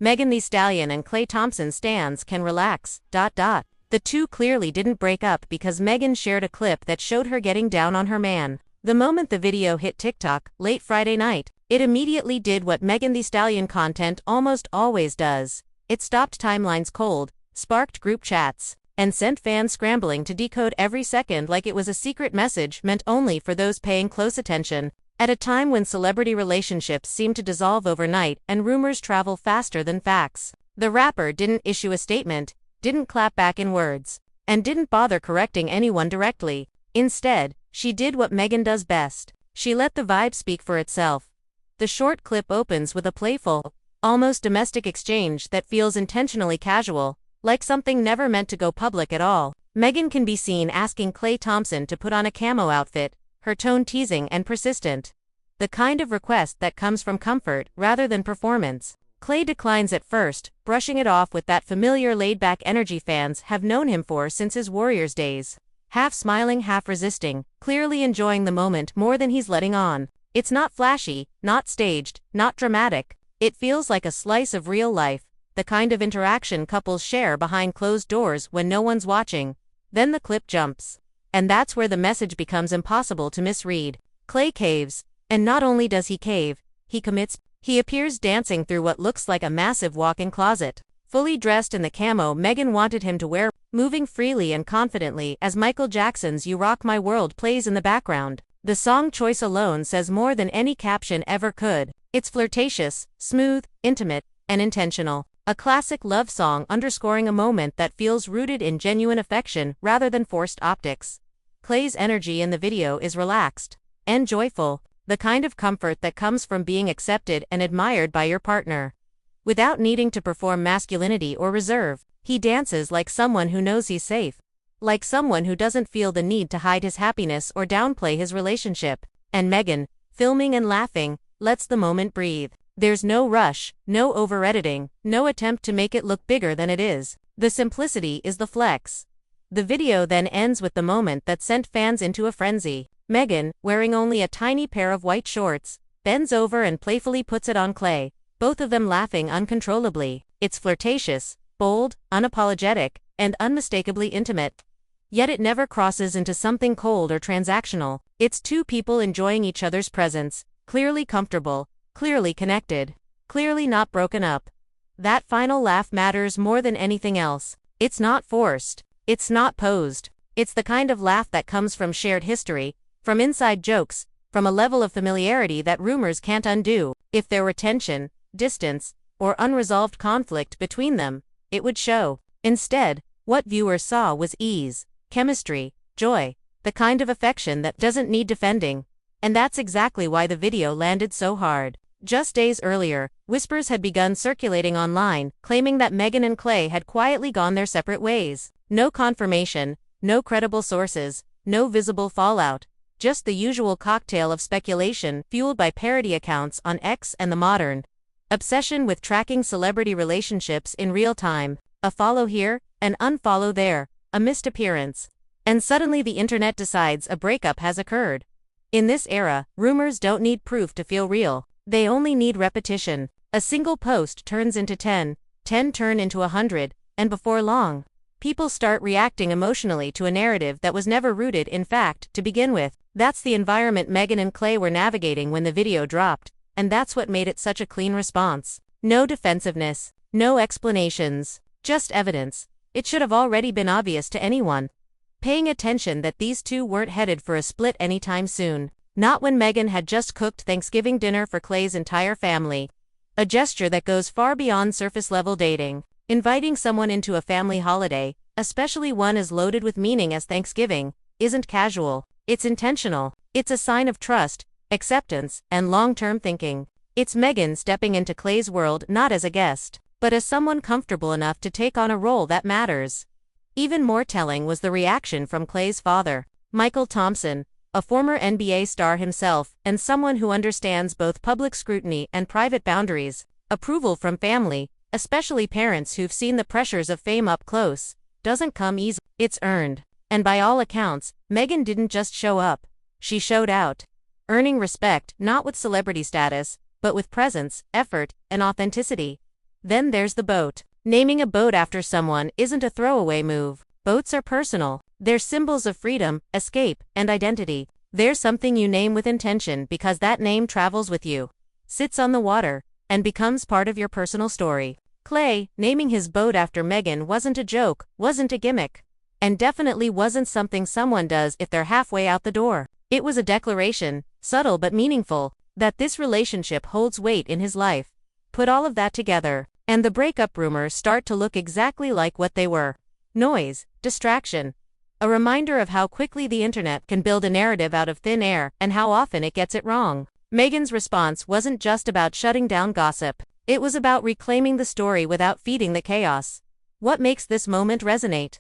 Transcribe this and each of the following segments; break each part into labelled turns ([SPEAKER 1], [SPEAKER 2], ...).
[SPEAKER 1] Megan Thee Stallion and Klay Thompson stans can relax. The two clearly didn't break up because Megan shared a clip that showed her getting down on her man. The moment the video hit TikTok, late Friday night, it immediately did what Megan Thee Stallion content almost always does. It stopped timelines cold, sparked group chats, and sent fans scrambling to decode every second like it was a secret message meant only for those paying close attention. At a time when celebrity relationships seem to dissolve overnight and rumors travel faster than facts, the rapper didn't issue a statement, didn't clap back in words, and didn't bother correcting anyone directly. Instead, she did what Megan does best. She let the vibe speak for itself. The short clip opens with a playful, almost domestic exchange that feels intentionally casual, like something never meant to go public at all. Megan can be seen asking Klay Thompson to put on a camo outfit, her tone teasing and persistent. The kind of request that comes from comfort rather than performance. Klay declines at first, brushing it off with that familiar laid-back energy fans have known him for since his Warriors days. Half smiling, half resisting, clearly enjoying the moment more than he's letting on. It's not flashy, not staged, not dramatic. It feels like a slice of real life, the kind of interaction couples share behind closed doors when no one's watching. Then the clip jumps. And that's where the message becomes impossible to misread. Klay caves, and not only does he cave, he commits. He appears dancing through what looks like a massive walk-in closet. Fully dressed in the camo Megan wanted him to wear, moving freely and confidently as Michael Jackson's You Rock My World plays in the background. The song choice alone says more than any caption ever could. It's flirtatious, smooth, intimate, and intentional. A classic love song underscoring a moment that feels rooted in genuine affection rather than forced optics. Klay's energy in the video is relaxed and joyful, the kind of comfort that comes from being accepted and admired by your partner. Without needing to perform masculinity or reserve, he dances like someone who knows he's safe. Like someone who doesn't feel the need to hide his happiness or downplay his relationship. And Megan, filming and laughing, lets the moment breathe. There's no rush, no over-editing, no attempt to make it look bigger than it is. The simplicity is the flex. The video then ends with the moment that sent fans into a frenzy. Megan, wearing only a tiny pair of white shorts, bends over and playfully puts it on Klay, both of them laughing uncontrollably. It's flirtatious, bold, unapologetic, and unmistakably intimate. Yet it never crosses into something cold or transactional. It's two people enjoying each other's presence, clearly comfortable, clearly connected, clearly not broken up. That final laugh matters more than anything else. It's not forced. It's not posed. It's the kind of laugh that comes from shared history, from inside jokes, from a level of familiarity that rumors can't undo. If there were tension, distance, or unresolved conflict between them, it would show. Instead, what viewers saw was ease, chemistry, joy, the kind of affection that doesn't need defending. And that's exactly why the video landed so hard. Just days earlier, whispers had begun circulating online, claiming that Megan and Klay had quietly gone their separate ways. No confirmation, no credible sources, no visible fallout, just the usual cocktail of speculation fueled by parody accounts on X and the modern obsession with tracking celebrity relationships in real time. A follow here, an unfollow there, a missed appearance. And suddenly the internet decides a breakup has occurred. In this era, rumors don't need proof to feel real. They only need repetition. A single post turns into 10 turn into 100, and before long, people start reacting emotionally to a narrative that was never rooted in fact to begin with. That's the environment Megan and Klay were navigating when the video dropped, and that's what made it such a clean response. No defensiveness, no explanations, just evidence. It should have already been obvious to anyone paying attention that these two weren't headed for a split anytime soon. Not when Megan had just cooked Thanksgiving dinner for Klay's entire family. A gesture that goes far beyond surface-level dating. Inviting someone into a family holiday, especially one as loaded with meaning as Thanksgiving, isn't casual. It's intentional. It's a sign of trust, acceptance, and long-term thinking. It's Megan stepping into Klay's world not as a guest, but as someone comfortable enough to take on a role that matters. Even more telling was the reaction from Klay's father, Michael Thompson, a former NBA star himself and someone who understands both public scrutiny and private boundaries. Approval from family, especially parents who've seen the pressures of fame up close, doesn't come easily. It's earned. And by all accounts, Megan didn't just show up. She showed out. Earning respect not with celebrity status, but with presence, effort, and authenticity. Then there's the boat. Naming a boat after someone isn't a throwaway move. Boats are personal. They're symbols of freedom, escape, and identity. They're something you name with intention because that name travels with you, sits on the water, and becomes part of your personal story. Klay, naming his boat after Megan wasn't a joke, wasn't a gimmick, and definitely wasn't something someone does if they're halfway out the door. It was a declaration, subtle but meaningful, that this relationship holds weight in his life. Put all of that together, and the breakup rumors start to look exactly like what they were. Noise, distraction. A reminder of how quickly the internet can build a narrative out of thin air and how often it gets it wrong. Megan's response wasn't just about shutting down gossip. It was about reclaiming the story without feeding the chaos. What makes this moment resonate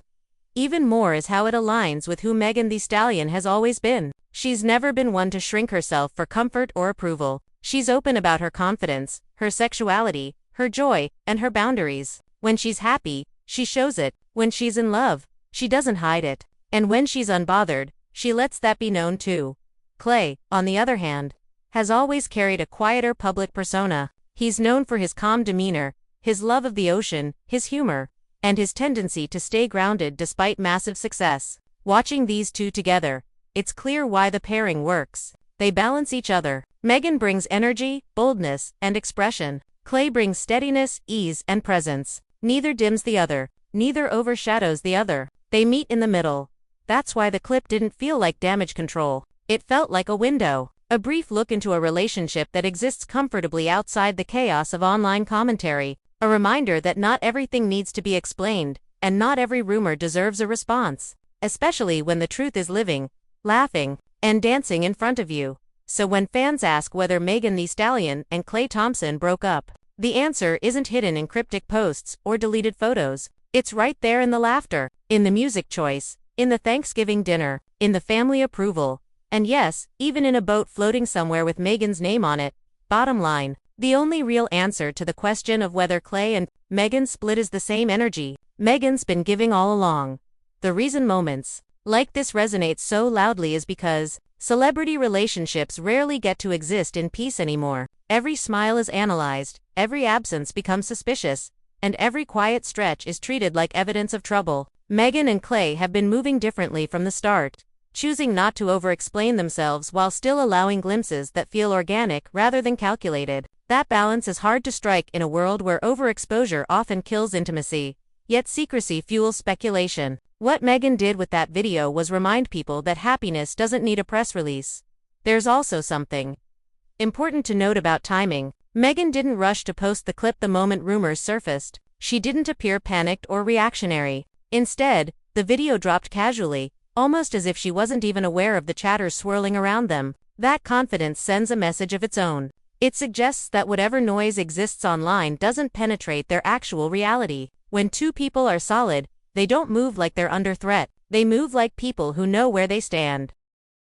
[SPEAKER 1] even more is how it aligns with who Megan Thee Stallion has always been. She's never been one to shrink herself for comfort or approval. She's open about her confidence, her sexuality, her joy, and her boundaries. When she's happy, she shows it. When she's in love, she doesn't hide it. And when she's unbothered, she lets that be known too. Klay, on the other hand, has always carried a quieter public persona. He's known for his calm demeanor, his love of the ocean, his humor, and his tendency to stay grounded despite massive success. Watching these two together, it's clear why the pairing works. They balance each other. Megan brings energy, boldness, and expression. Klay brings steadiness, ease, and presence. Neither dims the other. Neither overshadows the other. They meet in the middle. That's why the clip didn't feel like damage control. It felt like a window. A brief look into a relationship that exists comfortably outside the chaos of online commentary. A reminder that not everything needs to be explained, and not every rumor deserves a response. Especially when the truth is living, laughing, and dancing in front of you. So when fans ask whether Megan Thee Stallion and Klay Thompson broke up, the answer isn't hidden in cryptic posts or deleted photos. It's right there in the laughter, in the music choice, in the Thanksgiving dinner, in the family approval, and yes, even in a boat floating somewhere with Megan's name on it. Bottom line, the only real answer to the question of whether Klay and Megan split is the same energy Megan's been giving all along. The reason moments like this resonate so loudly is because celebrity relationships rarely get to exist in peace anymore. Every smile is analyzed, every absence becomes suspicious, and every quiet stretch is treated like evidence of trouble. Megan and Klay have been moving differently from the start, choosing not to over-explain themselves while still allowing glimpses that feel organic rather than calculated. That balance is hard to strike in a world where overexposure often kills intimacy, yet secrecy fuels speculation. What Megan did with that video was remind people that happiness doesn't need a press release. There's also something important to note about timing. Megan didn't rush to post the clip the moment rumors surfaced. She didn't appear panicked or reactionary. Instead, the video dropped casually, almost as if she wasn't even aware of the chatter swirling around them. That confidence sends a message of its own. It suggests that whatever noise exists online doesn't penetrate their actual reality. When two people are solid, they don't move like they're under threat. They move like people who know where they stand.